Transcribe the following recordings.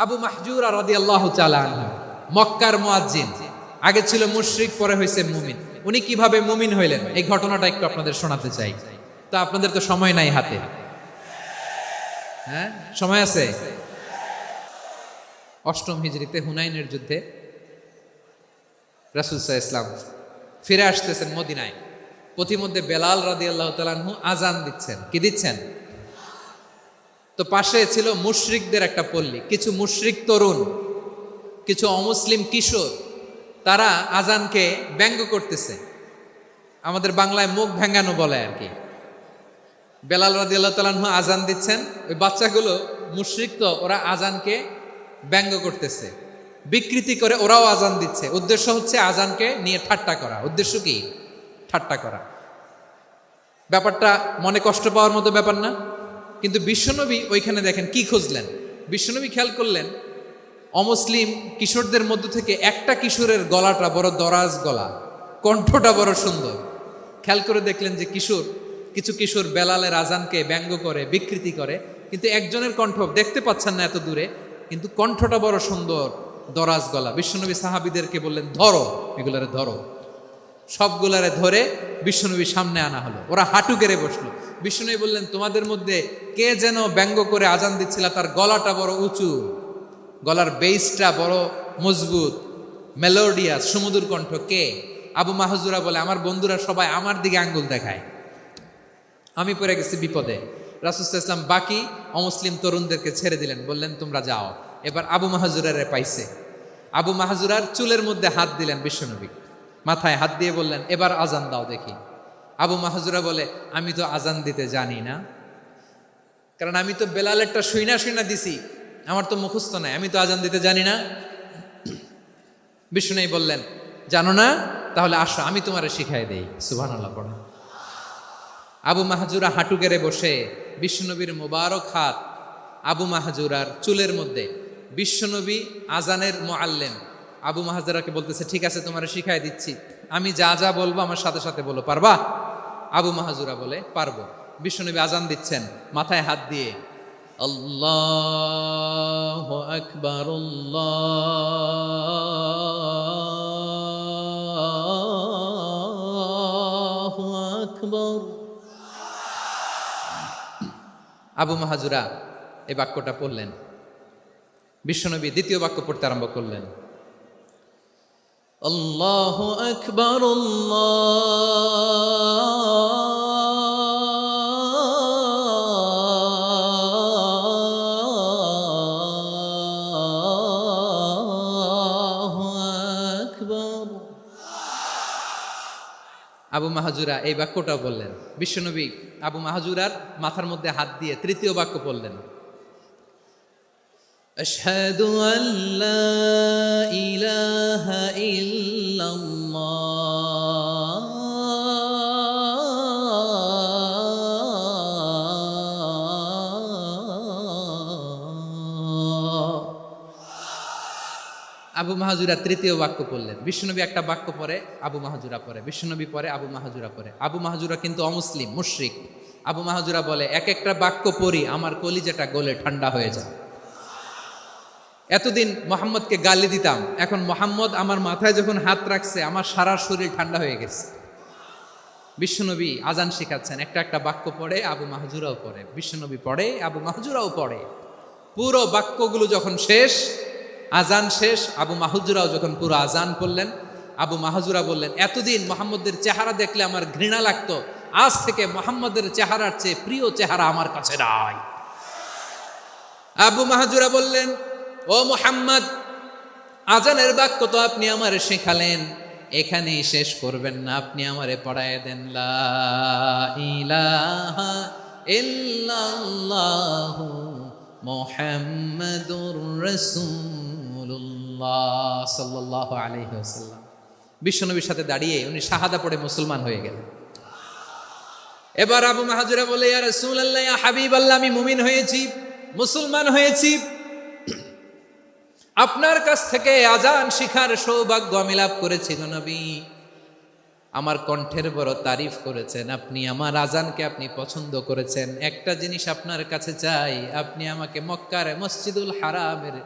আবু মাহজুরা রাদিয়াল্লাহু তাআলা আনহু মক্কার মুয়াজ্জিন, আগে ছিল মুশরিক, পরে হয়েছে মুমিন। উনি কিভাবে মুমিন হইলেন এই ঘটনাটা একটু আপনাদের শোনাতে চাই। তো আপনাদের তো সময় নাই হাতে, হ্যাঁ সময় আছে। অষ্টম হিজরিতে হুনাইনের যুদ্ধে রাসূল সাল্লাল্লাহু আলাইহি ওয়াসাল্লাম ফিরে আসতেছেন মদিনায়। পথিমধ্যে বেলাল রাদিয়াল্লাহু তাআলা আনহু আজান দিচ্ছেন। কি দিচ্ছেন? তো পাশে ছিল মুশরিকদের একটা পল্লী, কিছু মুশরিক তরুণ, কিছু অমুসলিম কিশোর, তারা আজানকে ব্যঙ্গ করতেছে। আমাদের বাংলায় মুখ ভেঙ্গানো বলে আর কি। বেলাল রাদিয়াল্লাহু তাআলা আনহু আজান দিচ্ছেন, ওই বাচ্চাগুলো মুশরিক, তো ওরা আজানকে ব্যঙ্গ করতেছে, বিকৃতি করে ওরাও আজান দিচ্ছে। উদ্দেশ্য হচ্ছে আজানকে নিয়ে ঠাট্টা করা। উদ্দেশ্য কি? ঠাট্টা করা। ব্যাপারটা মনে কষ্ট পাওয়ার মতো ব্যাপার না? কিন্তু বিশ্বনবী ওইখানে দেখেন কি খুঁজলেন। বিশ্বনবী খেয়াল করলেন অমুসলিম কিশোরদের মধ্য থেকে একটা কিশোরের গলাটা বড় দরাজ গলা, কণ্ঠটা বড় সুন্দর। খেয়াল করে দেখলেন যে কিছু কিশোর বেলালের আজানকে ব্যঙ্গ করে, বিকৃতি করে, কিন্তু একজনের কণ্ঠ দেখতে পাচ্ছেন না এত দূরে, কিন্তু কণ্ঠটা বড় সুন্দর, দরাজ গলা। বিশ্বনবী সাহাবীদেরকে বললেন, ধরো এগুলারে, ধরো। সবগুলারে ধরে বিশ্বনবীর সামনে আনা হলো। ওরা হাঁটু গেড়ে বসলো। বিশ্বনবী বললেন, তোমাদের মধ্যে কে যেন ব্যঙ্গ করে আজান দিচ্ছিল, তার গলাটা বড় উঁচু, গলার বেসটা বড় মজবুত, মেলোডিয়াস, সুমধুর কণ্ঠ। কে? আবু মাহজুরা বলে, আমার বন্ধুরা সবাই আমার দিকে আঙ্গুল দেখায়, আমি পড়ে গেছি বিপদে। রাসূল সাল্লাল্লাহু আলাইহি ওয়াসাল্লাম বাকি অমুসলিম তরুণদেরকে ছেড়ে দিলেন, বললেন তোমরা যাও। এবার আবু মাহজুরারে পাইছে। আবু মাহজুরার চুলের মধ্যে হাত দিলেন বিশ্বনবী, মাথায় হাত দিয়ে বললেন, এবার আজান দাও দেখি। আবু মাহজুরা বলে, আমি তো আজান দিতে জানি না, কারণ আমি তো বেলালেরটা শুইনা দিছি, আমার তো মুখস্থ নাই, আমি তো আজান দিতে জানি না। বিষ্ণু বললেন, জানো না? তাহলে আসো, আমি তোমারে শিখাই দেই। সুবহানাল্লাহ পড়া। আবু মাহজুরা হাঁটু গেড়ে বসে, বিশ্বনবীর মোবারক হাত আবু মাহজুরার চুলের মধ্যে। বিশ্বনবী আজানের মুআল্লিম আবু মাহজুরাকে বলতেছে, ঠিক আছে তোমারে শিখাই দিচ্ছি, আমি যা যা বলবো আমার সাথে সাথে বলো, পারবা? আবু মাহজুরা বলে, পারবো। বিশ্বনবী আজান দিচ্ছেন মাথায় হাত দিয়ে, আল্লাহু আকবার, আল্লাহু আকবার। আবু মাহজুরা এই বাক্যটা পড়লেন। বিশ্বনবী দ্বিতীয় বাক্য পড়তে আরম্ভ করলেন, আল্লাহু আকবার, আল্লাহু আকবার। আবু মাহজুরা এই বাক্যটাও বললেন। বিশ্বনবী আবু মাহজুরার মাথার মধ্যে হাত দিয়ে তৃতীয় বাক্য পড়লেন, আশহাদু আল্লা ইলাহা ইল্লাল্লাহ। আবু মাহজুরা তৃতীয় বাক্য পড়লেন। বিশ্বনবী একটা বাক্য পরে আবু মাহজুরা পরে, বিশ্বনবী পরে আবু মাহজুরা পরে। আবু মাহজুরা কিন্তু অমুসলিম, মুশরিক। আবু মাহজুরা বলে, এক একটা বাক্য পড়ি আমার কলিজাটা গলে ঠান্ডা হয়ে যায়। এতদিন মোহাম্মদকে গালি দিতাম, এখন মোহাম্মদ আমার মাথায় যখন হাত রাখছে আমার সারা শরীর ঠান্ডা হয়ে গেছে। বিশ্বনবী আজান শেখাচ্ছেন, একটা একটা বাক্য পড়ে আবু মাহজুরাও পড়ে, বিশ্বনবী পড়ে, আবু মাহজুরাও পড়ে। পুরো বাক্যগুলো যখন শেষ, আজান শেষ, আবু মাহজুরাও যখন পুরো আজান পড়লেন, আবু মাহজুরা বললেন, এতদিন মোহাম্মদের চেহারা দেখলে আমার ঘৃণা লাগতো, আজ থেকে মোহাম্মদের চেহারার চেয়ে প্রিয় চেহারা আমার কাছে নাই। আবু মাহজুরা বললেন, ও মুহাম্মদ, আজানের বাক্য তো আপনি আমারে শেখালেন, এখানেই শেষ করবেন না, আপনি আমারে পড়ায় দেন, লা ইলাহা ইল্লাল্লাহু মুহাম্মাদুর রাসূলুল্লাহ সাল্লাল্লাহু আলাইহি ওয়াসাল্লাম। বিশ্বনবীর সাথে দাঁড়িয়ে উনি শাহাদা পড়ে মুসলমান হয়ে গেলেন। এবার আবু মাহজুরা বলে, ইয়া রাসূলুল্লাহ, ইয়া হাবিবাল্লাহ, আমি মুমিন হয়েছি, মুসলমান হয়েছি, আপনার কাছ থেকে আজান শিখার সৌভাগ্য আমি লাভ করেছি গো নবী। আমার কণ্ঠের বড় তারিফ করেছেন আপনি, আমার আজানকে আপনি পছন্দ করেছেন। একটা জিনিস আপনার কাছে চাই, আপনি আমাকে মক্কার মসজিদুল হারামের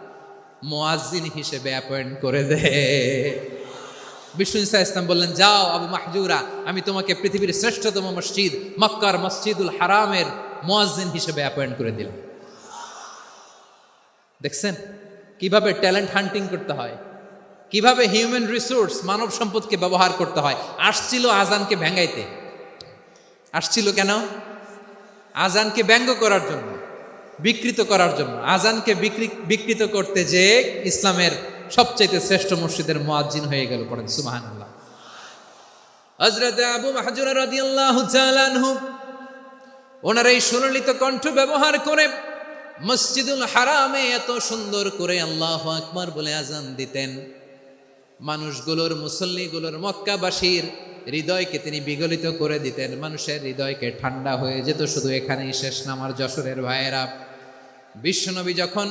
মুয়াজ্জিন হিসেবে অ্যাপয়েন্ট করে দে। বিষ্ণু ইসা ইসলাম বললেন, যাও আবু মাহজুরা, আমি তোমাকে পৃথিবীর শ্রেষ্ঠতম মসজিদ মক্কার মসজিদুল হারামের মুয়াজ্জিন হিসেবে অ্যাপয়েন্ট করে দিলাম। দেখছেন কিভাবে ট্যালেন্ট হান্টিং করতে হয়, কিভাবে হিউম্যান রিসোর্স মানব সম্পদকে ব্যবহার করতে হয়। আসছিল আজানকে ভেঙ্গাইতে, আসছিল কেন? আজানকে ব্যঙ্গ করার জন্য, বিকৃত করার জন্য। আজানকে বিকৃত করতে যে ইসলামের সবচেয়ে শ্রেষ্ঠ মসজিদের মুয়াজ্জিন হয়ে গেল। পড়েন সুবহানাল্লাহ। হযরত আবু মাহজুরা রাদিয়াল্লাহু তাআলা আনহু ওনার এই সুললিত কণ্ঠ ব্যবহার করে মসজিদুল হারামে এত সুন্দর করে আল্লাহু আকবার বলে আজান দিতেন, মানুষগুলোর, মুসল্লিগুলোর, মক্কাবাসীর হৃদয়কে তিনি বিগলিত করে দিতেন। মানুষের হৃদয়কে ঠান্ডা হয়ে যেত। শুধু এখানেই শেষ না আমার যশোরের ভাইয়েরা, বিশ্বনবী যখন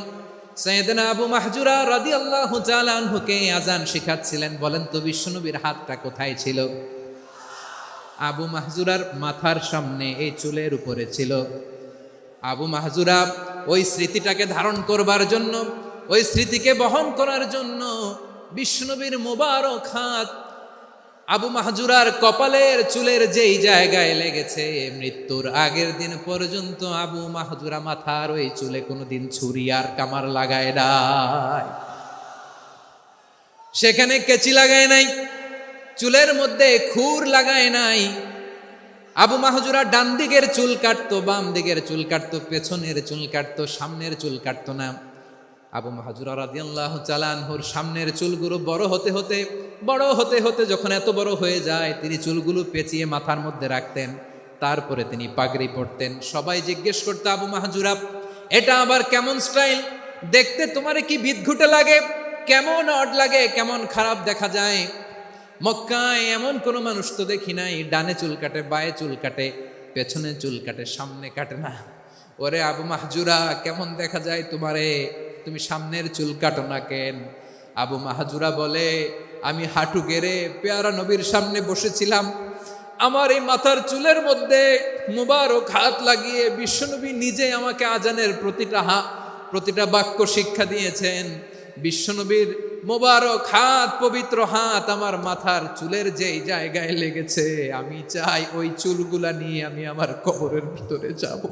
সাইয়েদনা আবু মাহজুরা রাদিয়াল্লাহু তাআলা আনহুকে আজান শিখাচ্ছিলেন, বলেন তো বিশ্বনবীর হাতটা কোথায় ছিল? আবু মাহজুরার মাথার সামনে, এই চুলের উপরে ছিল। আবু মাহজুরা ওই স্মৃতিটাকে ধারণ করবার জন্য, ওই স্মৃতিকে বহন করার জন্য বিশ্বনবীর মোবারক হাত আবু মাহজুরার কপালের চুলের যেই জায়গায় লেগেছে, মৃত্যুর আগের দিন পর্যন্ত আবু মাহজুরা মাথার ওই চুলে কোনোদিন ছুরি আর কামার লাগায় নাই, সেখানে কেচি লাগায় নাই, চুলের মধ্যে খুর লাগায় নাই। আবু মাহজুরা ডান দিকের চুল কাটতো, বাম দিকের চুল কাটতো, পেছনের চুল কাটতো, সামনের চুল কাটতো না। আবু মাহজুরা রাদিয়াল্লাহু তাআলা আনহুর সামনের চুলগুলো বড় হতে হতে যখন এত বড় হয়ে যায়, তিনি চুলগুলো পেঁচিয়ে মাথার মধ্যে রাখতেন, তারপরে তিনি পাগড়ি পরতেন। সবাই জিজ্ঞেস করতো, আবু মাহজুরা এটা আবার কেমন স্টাইল? দেখতে তোমার কি বিদঘুটে লাগে? কেমন অড লাগে? কেমন খারাপ দেখা যায়? মক্কায় এমন কোনো মানুষ তো দেখি নাই, ডানে চুল কাটে, বায়ে চুল কাটে, পেছনে চুল কাটে, সামনে কাটে না। ওরে আবু মাহজুরা, কেমন দেখা যায় তোমারে? তুমি সামনের চুল কাটো না কেন? আবু মাহজুরা বলে, আমি হাঁটু গেড়ে পেয়ারা নবীর সামনে বসেছিলাম, আমার এই মাথার চুলের মধ্যে মুবারক হাত লাগিয়ে বিশ্বনবী নিজে আমাকে আজানের প্রতিটা বাক্য শিক্ষা দিয়েছেন। বিশ্বনবীর মোবারক হাত, পবিত্র হাত আমার মাথার চুলের যেই জায়গায় লেগেছে, আমি চাই ওই চুলগুলা নিয়ে আমি আমার কবরের ভিতরে যাব।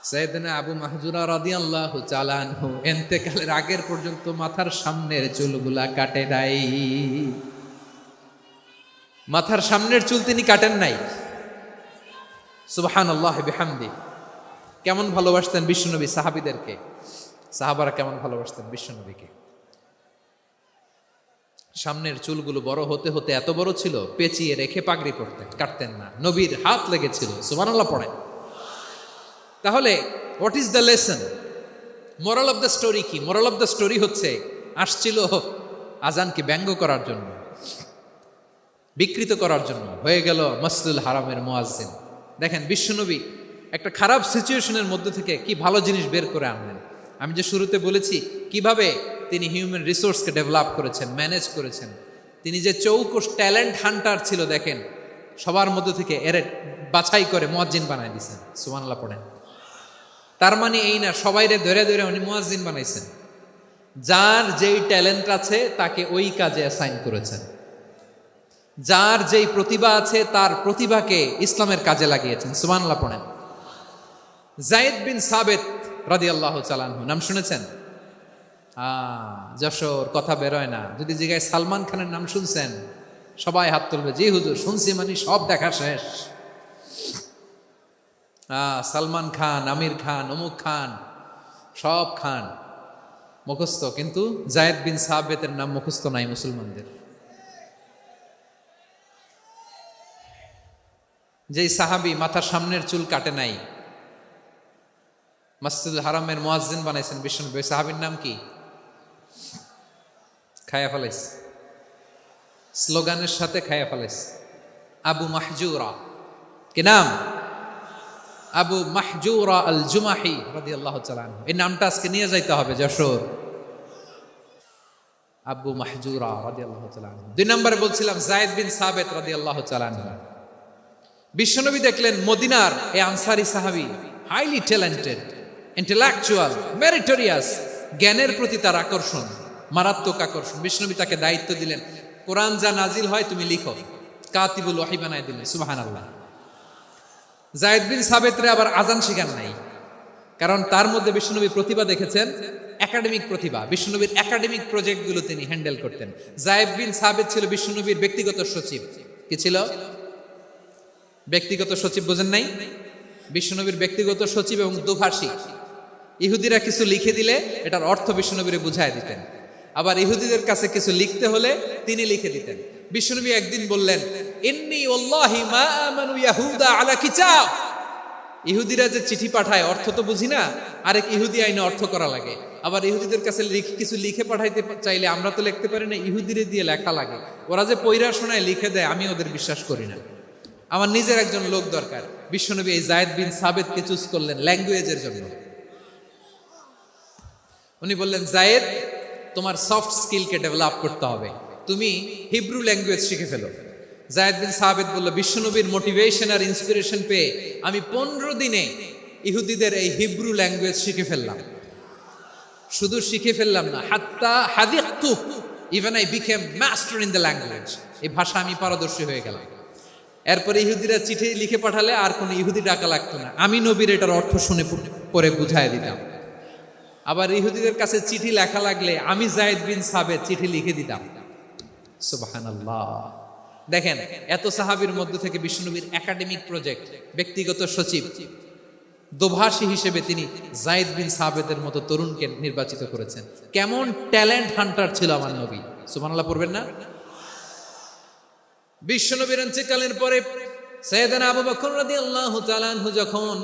সাইয়েদনা আবু মাহজুরা রাদিয়াল্লাহু তাআলা আনহু ইন্তেকালের আগের পর্যন্ত মাথার সামনের চুলগুলা কাটে নাই। মাথার সামনের চুল তিনি কাটেন নাই। সুবহানাল্লাহ বিহামদি। কেমন ভালোবাসতেন বিশ্বনবী সাহাবীদেরকে, সাহাবারা কেমন ভালোবাসতেন বিশ্বনবীকে। সামনের চুলগুলো বড় হতে হতে এত বড় ছিল, পেঁচিয়ে রেখে পাগড়ি পরতেন, কাটতেন না। নবীর হাত লেগেছিল। সুবহানাল্লাহ পড়েন। তাহলে what is the lesson? Moral of the story কি? মোরাল অফ দ্য স্টোরি হচ্ছে, আসছিল আজানকে ব্যঙ্গ করার জন্য, বিকৃত করার জন্য, হয়ে গেল মসজিদুল হারামের মুয়াজ্জিন। দেখেন বিশ্বনবী একটা খারাপ সিচুয়েশনের মধ্যে থেকে কি ভালো জিনিস বের করে আনলেন। আমি যে শুরুতে বলেছি কিভাবে তিনি হিউম্যান রিসোর্সকে ডেভেলপ করেছেন, ম্যানেজ করেছেন। তিনি যে চৌকস ট্যালেন্ট হান্টার ছিল, দেখেন সবার মধ্যে থেকে এর বাছাই করে মুয়াজ্জিন বানাই দিয়েছেন। সুবহানাল্লাহ পড়েন। তার মানে এই না সবাইরে ধরে ধরে উনি মুয়াজ্জিন বানাইছেন। যার যেই ট্যালেন্ট আছে তাকে ওই কাজে অ্যাসাইন করেছেন। যার যেই প্রতিভা আছে তার প্রতিভাকে ইসলামের কাজে লাগিয়েছেন। সুবহানাল্লাহ পড়েন। যায়েদ বিন সাবিত রাদিয়াল্লাহু তাআলা আনহু নাম শুনেছেন? যশোর, কথা বেরোয় না। যদি জিজ্ঞাসা সালমান খানের নাম শুনছেন, সবাই হাত তুলবে, জি হুজুর শুনছি, মানে সব দেখা শেষ। সালমান খান, আমির খান, অমুক খান, সব খান মুখস্থ, কিন্তু যায়েদ বিন সাবিতের নাম মুখস্থ নাই মুসলমানদের। যেই সাহাবী মাথার সামনের চুল কাটে নাই, মসজিদুল হারামের মুয়াজ্জিন বানাইছেন বিশ্বনবী, ওই সাহাবীর নাম কি? খায়া ফেলাইছে, স্লোগানের সাথে খায়া ফেলাইছে। আবু মাহজুরা। কি নাম? আবু মাহজুরা আল জুমাহি রাদিয়াল্লাহু তাআলা আনহু। এই নামটা আজকে নিয়ে যাইতে হবে যশোর। আবু মাহজুরা রাদিয়াল্লাহু তাআলা আনহু। 2 নম্বরে বলছিলাম যায়েদ বিন সাবিত রাদিয়াল্লাহু তাআলা আনহু। বিশ্বনবী দেখলেন মদিনার এই আনসারী সাহাবী হাইলি ট্যালেন্টেড, ইন্টেলেকচুয়াল, মেরিটোরিয়াস, জ্ঞানের প্রতি তার আকর্ষণ, মারাত্মক আকর্ষণ। বিষ্ণুনবী তাকে দায়িত্ব দিলেন, কোরআন যা নাজিল হয় তুমি লিখো, কাতিবুল ওয়াহি বানায় দিলেন। সুবহানাল্লাহ। যায়েদ বিন সাবিতরে আবার আজান শিখান নাই, কারণ তার মধ্যে বিষ্ণুনবী প্রতিভা দেখেছেন, একাডেমিক প্রতিভা। বিষ্ণুনবীর একাডেমিক প্রজেক্টগুলো তিনি হ্যান্ডেল করতেন। যায়েদ বিন সাবিত ছিল বিষ্ণুনবীর ব্যক্তিগত সচিব। কি ছিল? ব্যক্তিগত সচিব। বোঝেন নাই? বিষ্ণুনবীর ব্যক্তিগত সচিব এবং দুভাষী। ইহুদিরা কিছু লিখে দিলে এটার অর্থ বিষ্ণুনবীরে বুঝায় দিতেন, আবার ইহুদিদের কাছে কিছু লিখতে হলে তিনি লিখে দিতেন। বিষ্ণুনবী একদিন বললেন, ইন্নী ওয়াল্লাহি মা আমানু ইয়াহুদা আলা কিতাব। ইহুদিরা যে চিঠি পাঠায় অর্থ তো বুঝি না, আরেক ইহুদি আইনে অর্থ করা লাগে। আবার ইহুদিদের কাছে কিছু লিখে পাঠাইতে চাইলে আমরা তো লিখতে পারি না, ইহুদিরে দিয়ে লেখা লাগে। ওরা যে পয়রা শোনায় লিখে দেয়, আমি ওদের বিশ্বাস করি না। আমার নিজের একজন লোক দরকার। বিশ্বনবী এই যায়েদ বিন সাবিতকে চুজ করলেন ল্যাঙ্গুয়েজের জন্য। উনি বললেন, যায়েদ, তোমার সফট স্কিলকে ডেভেলপ করতে হবে, তুমি হিব্রু ল্যাঙ্গুয়েজ শিখে ফেলো। যায়েদ বিন সাবিত বলল, বিশ্বনবীর মোটিভেশন আর ইন্সপিরেশন পেয়ে আমি 15 দিনে ইহুদিদের এই হিব্রু ল্যাঙ্গুয়েজ শিখে ফেললাম। শুধু শিখে ফেললাম না, হাত্তা হাদিকতু, even I became master in the language. এই ভাষা আমি পারদর্শী হয়ে গেলাম। এরপরে ইহুদিরা চিঠি লিখে পাঠালে আর কোনো ইহুদি ডাকা লাগতো না, আমি নবীর এটার অর্থ শুনে পরে বুঝাই দিতাম। আবার ইহুদিদের কাছে চিঠি লেখা লাগলে আমি যায়েদ বিন সাবিত চিঠি লিখে দিতাম। সুবহানাল্লাহ। দেখেন, এত সাহাবীর মধ্যে থেকে বিষ্ণুনবীর একাডেমিক প্রজেক্ট, ব্যক্তিগত সচিব, দোভাষী হিসেবে তিনি যায়েদ বিন সাবিতের মতো তরুণকে নির্বাচিত করেছেন। কেমন ট্যালেন্ট হান্টার ছিল আমার নবী! সুবহানাল্লাহ পড়বেন না? বিশ্বনবীর ইন্তেকালের পরে সাইয়েদনা আবু বকর রাদিয়াল্লাহু তাআলা আনহু যখন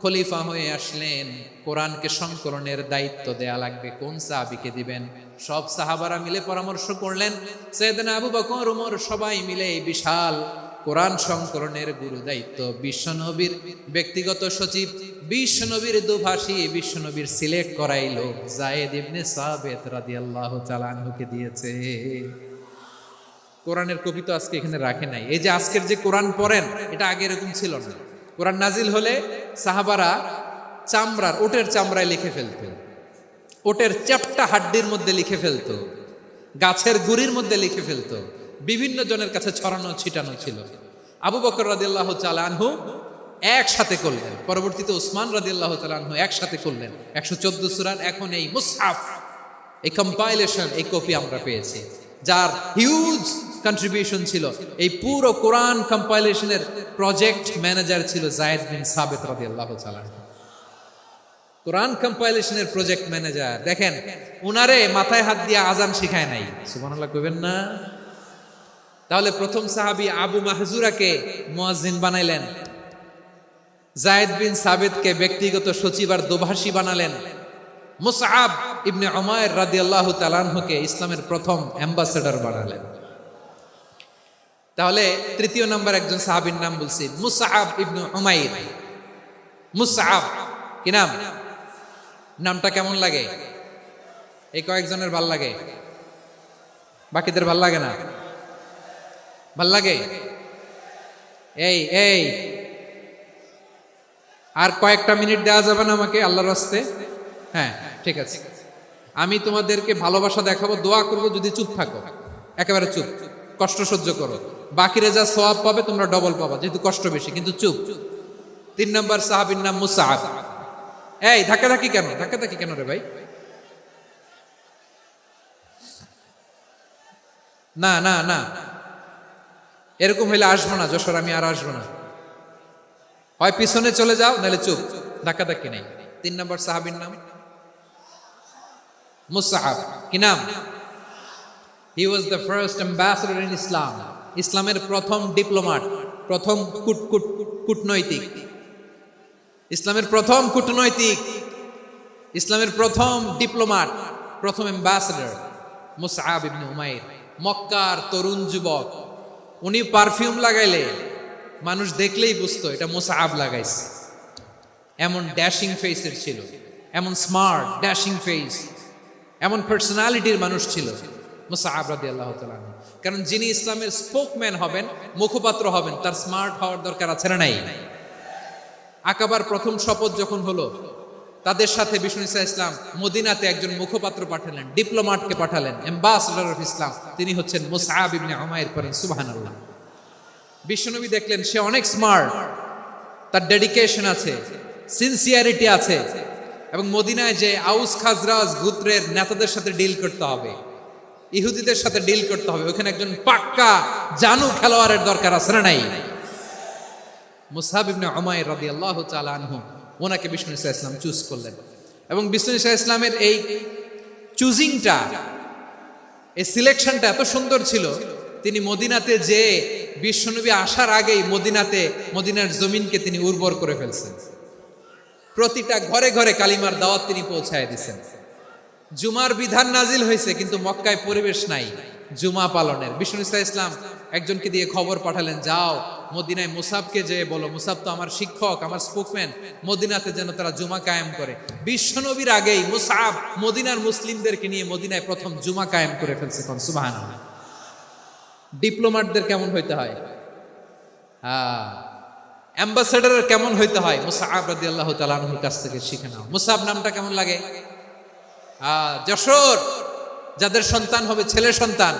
খলিফা হয়ে আসলেন, কোরআনকে সংকলনের দায়িত্ব দেয়া লাগবে, কোন সাহাবীকে দিবেন? সব সাহাবারা মিলে পরামর্শ করলেন। সাইয়েদনা আবু বকর, ওমর সবাই মিলে এই বিশাল কোরআন সংকলনের গুরু দায়িত্ব বিশ্বনবীর ব্যক্তিগত সচিব, বিশ্বনবীর দুভাষী, বিশ্বনবীর সিলেক্ট করাই লোক যায়েদ ইবনে সাবিত রাদিয়াল্লাহু তাআলা আনহুকে দিয়েছে। কোরআনের কপি তো আজকে এখানে রাখে নাই। এই যে আজকের যে কোরআন পড়েন, এটা আগে এরকম ছিল না। কোরআন নাজিল হলে সাহাবারা চামড়ার, ওটের চামড়ায় লিখে ফেলতেন, ওটের চ্যাপ্টা হাড্ডির মধ্যে লিখে ফেলতো, গাছের গুড়ির মধ্যে লিখে ফেলতো। বিভিন্ন জনের কাছে ছড়ানো ছিটানো ছিল। আবু বকর রাদিয়াল্লাহু তাআলা আনহু একসাথে করলেন, পরবর্তীতে উসমান রাদিয়াল্লাহু তাআলা আনহু একসাথে করলেন। 114 সূরার এখন এই মুসহাফ, এই কম্পাইলেশন, এই কপি আমরা পেয়েছি, যার হিউজ কন্ট্রিবিউশন ছিল। এই পুরো কোরআন কম্পাইলেশনের প্রজেক্ট ম্যানেজার ছিল যায়েদ বিন সাবিত রাদিয়াল্লাহু তাআলা। কোরআন কম্পাইলেশনের প্রজেক্ট ম্যানেজার। দেখেন, উনারে মাথায় হাত দিয়ে আজান শিখায় নাই। সুবহানাল্লাহ কইবেন না? তাহলে প্রথম সাহাবী আবু মাহজুরাকে মুয়াজ্জিন বানাইলেন, যায়েদ বিন সাবিতকে ব্যক্তিগত সচিব আর দোভাষী বানালেন, মুসআব ইবনে উমাইর রাদিয়াল্লাহু তাআলা আনহুকে ইসলামের প্রথম অ্যাম্বাসেডর বানালেন। তাহলে তৃতীয় নাম্বার একজন সাহাবীর নাম বলছি, মুসআব ইবনে উমাইর। মুসআব কি নাম? নামটা কেমন লাগে? এই কয়েকজনের ভাল লাগে, বাকিদের ভাল লাগে না? ভাল লাগে? এই এই আর কয়েকটা মিনিট দেওয়া যাবে না আমাকে আল্লাহর রাস্তে? হ্যাঁ, ঠিক আছে। আমি তোমাদেরকে ভালোবাসা দেখাবো, দোয়া করবো, যদি চুপ থাকো, একেবারে চুপ, কষ্ট সহ্য করো, বাকিরা যা সওয়াব পাবে তোমরা ডবল পাবা, যেহেতু কষ্ট বেশি, কিন্তু চুপ। 3 নম্বর সাহাবীর নাম মুসআব। এই ধাক্কাধাক্কি কেন? ধাক্কাধাক্কি কেন রে ভাই? না না না, এরকম হইলে আসবো না যশোর, আমি আর আসবো না। হয় পিছনে চলে যাও, নাহলে চুপ, ধাক্কাধাক্কি নাই। 3 নম্বর সাহাবীর নাম মুসআব। কি নাম? He was the first ambassador in Islam. ইসলামের প্রথম ডিপ্লোমাট, প্রথম কূটনৈতিক, ইসলামের প্রথম কূটনৈতিক, ইসলামের প্রথম ডিপ্লোমাট, প্রথম অ্যাম্বাসেডর মুসআব ইবনে উমাইর। মক্কার তরুণ যুবক, উনি পারফিউম লাগাইলে মানুষ দেখলেই বুঝতো এটা মুসআব লাগাইছে। এমন ড্যাশিং ফেসের ছিল, এমন স্মার্ট ড্যাশিং ফেস, এমন পার্সোনালিটির মানুষ ছিল মুসআব রাদিয়াল্লাহু তাআলা। কারণ যিনি ইসলামের স্পোকম্যান হবেন, মুখপাত্র হবেন, তার স্মার্ট হওয়ার দরকার আছে না নাই? আকাবার প্রথম শপথ যখন হলো, তাদের সাথে বিষ্ণু ইসা ইসলাম মদিনাতে একজন মুখপাত্র পাঠালেন, ডিপ্লোম্যাটকে পাঠালেন, অ্যাম্বাসেডর অফ ইসলাম। তিনি হচ্ছেন মুসআব ইবনে উমাইর। পড়েন সুবহানাল্লাহ। বিশ্বনবী দেখলেন সে অনেক স্মার্ট, তার ডেডিকেশন আছে, সিনসিয়ারিটি আছে, এবং মদিনায় যে আউস খাজরাজ গোত্রের নেতাদের সাথে ডিল করতে হবে, ইহুদিদের সাথে ডিল করতে হবে, ওখানে একজন পাক্কা জানু খেলোয়াড়ের দরকার আছে না নাই? মুসআব ইবনে উমাইর রাদিয়াল্লাহু তাআলা আনহু, ওনাকে বিষ্ণু ইসা ইসলাম চুজ করলেন। এবং বিষ্ণু ইসা ইসলামের এই চুজিংটা, এই সিলেকশনটা এত সুন্দর ছিল, তিনি মদিনাতে যে বিশ্বনবী আসার আগেই মদিনার জমিনকে তিনি উর্বর করে ফেলছেন। প্রতিটা ঘরে ঘরে কালিমার দাওয়াত তিনি পৌঁছায় দিচ্ছেন। জুমার বিধান নাজিল হয়েছে, কিন্তু মক্কায় পরিবেশ নাই জুমা পালনের। বিষ্ণু ইসা ইসলাম একজনকে দিয়ে খবর পাঠালেন, যাও মদিনায় মুসাবকে যে বলো, মুসাব তো আমার শিক্ষক, আমার স্পোকম্যান, মদিনাতে যেন তারা জুমা কায়েম করে। বিশ্বনবীর আগেই মুসাব মদিনার মুসলিমদেরকে নিয়ে মদিনায় প্রথম জুমা কায়েম করে ফেলছে। কোন সুবহানাল্লাহ। ডিপ্লোম্যাটদের কেমন হইতে হয়, অ্যাম্বাসেডারের কেমন হইতে হয়, মুসআব রাদিয়াল্লাহু তাআলা আনহুর কাছ থেকে শিখে নাও। মুসআব নামটা কেমন লাগে? যশোর, যাদের সন্তান হবে ছেলে সন্তান,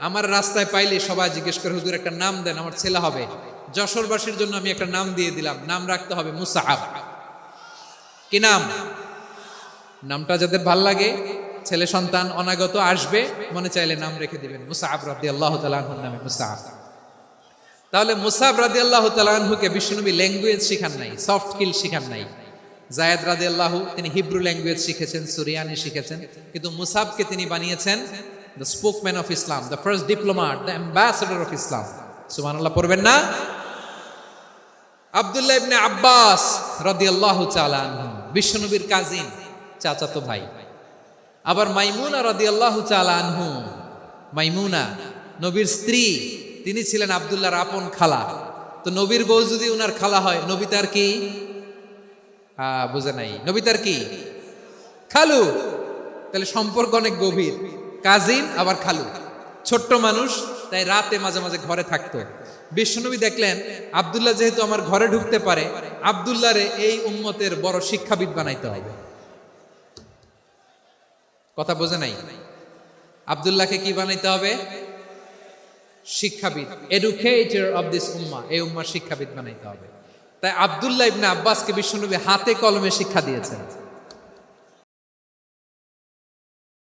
আমার রাস্তায় পাইলে সবাই জিজ্ঞেস করে, হুজুর একটা নাম দেন, আমার ছেলে হবে। যশোরবাসীর জন্য আমি একটা নাম দিয়ে দিলাম, নাম রাখতে হবে মুসআব। কি নাম? নামটা যাদের ভাল লাগে, ছেলে সন্তান অনাগত আসবে, মনে চাইলে নাম রেখে দিবেন মুসআব রাদিয়াল্লাহু তাআলা আনহুর নামে মুসআব। তাহলে মুসআব রাদিয়াল্লাহু তাআলা আনহুকে বিশ্বনবী ল্যাঙ্গুয়েজ শিখান নাই, সফট স্কিল শিখান নাই। যায়েদ রাদিয়াল্লাহু তিনি হিব্রু ল্যাঙ্গুয়েজ শিখেছেন, সুরিয়ানি শিখেছেন, কিন্তু মুসআবকে তিনি বানিয়েছেন the spokesman of Islam, the first diplomat, the ambassador of Islam. সুবহানাল্লাহ পড়বেন না? আব্দুল্লাহ ইবনে আব্বাস রাদিয়াল্লাহু তাআলা আনহু বিশ্বনবীর কাজিন, চাচাতো ভাই। আবার মাইমুনা রাদিয়াল্লাহু তাআলা আনহু, মাইমুনা নবীর স্ত্রী, তিনি ছিলেন আব্দুল্লাহর আপন খালা। তো নবীর বউ যদি উনার খালা হয়, নবী তার কি? বুঝে নাই, নবী তার কি? খালু। তাহলে সম্পর্ক অনেক গভীর, কাজিন আবার খালু। ছোট্ট মানুষ, তাই রাতে মাঝে মাঝে ঘরে থাকতো। বিশ্বনবী দেখলেন আব্দুল্লাহ যেহেতু আমার ঘরে ঢুকতে পারে, আব্দুল্লাহরে এই উম্মতের বড় শিক্ষাবিদ বানাইতে হবে। কথা বোঝে নাই? আব্দুল্লাহকে কি বানাইতে হবে? শিক্ষাবিদ, এডুকেটর অফ দিস উম্মাহ, এই উম্মার শিক্ষাবিদ বানাইতে হবে। তাই আব্দুল্লাহ ইবনে আব্বাসকে বিশ্বনবী হাতে কলমে শিক্ষা দিয়েছেন।